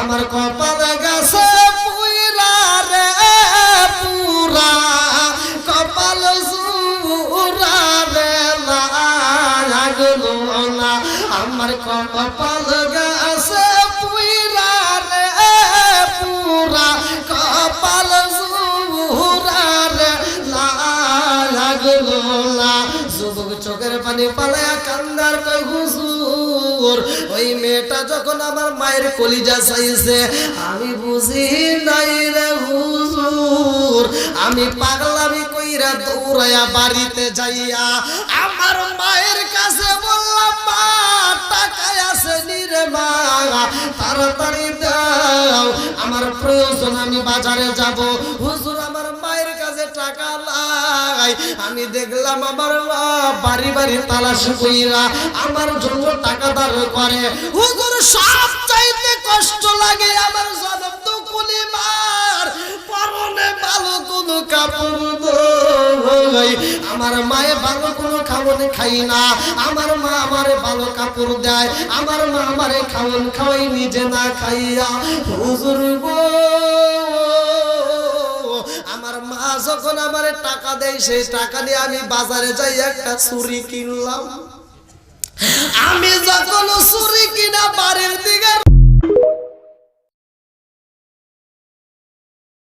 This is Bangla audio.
আমার কপাল গেছে পুরা রে পুরা কপাল জুরা রে লাগলো না আমার কপাল গেছে পুরা রে পুরা কপাল জুরা রে লাগলো না যুবক চোখের পানি পালায়া কান্দার কই হুজুর ওই মেয়েটা যখন আমার মায়ের কলিজা চাইছে আমি বুঝি নাই রে হুজুর আমি পাগলামি কইরা দৌড়ায়া বাড়িতে যাইয়া আমার মায়ের কাছে বললাম মা টাকা আছে নি রে মা তাড়াতাড়ি দাও আমার প্রয়োজন আমি বাজারে যাব হুজুর আমার মায়ের কাছে টাকা নাই আমি দেখলাম আমার মা বাড়ি বাড়ি তালাশ কইরা আমার জন্য টাকা দাঁড় করে হুজুর সব চাইতে কষ্ট লাগে আমার জনম তো কুলি মার পরনে ভালো কোনো কাপড় নাই আমার মায়ে ভালো কোনো খাবার খাই না আমার মা আমারে ভালো কাপড় দেয় আমার মা আমারে খাওয়ান খাওয়াই নিজে না খাইয়া হুজুর গো আমার মা যখন আমারে টাকা দেয় সেই টাকা দিয়ে আমি বাজারে যাই একটা ছুরি কিনলাম আমি যখন ছুরি কিনা বাড়ির দিকে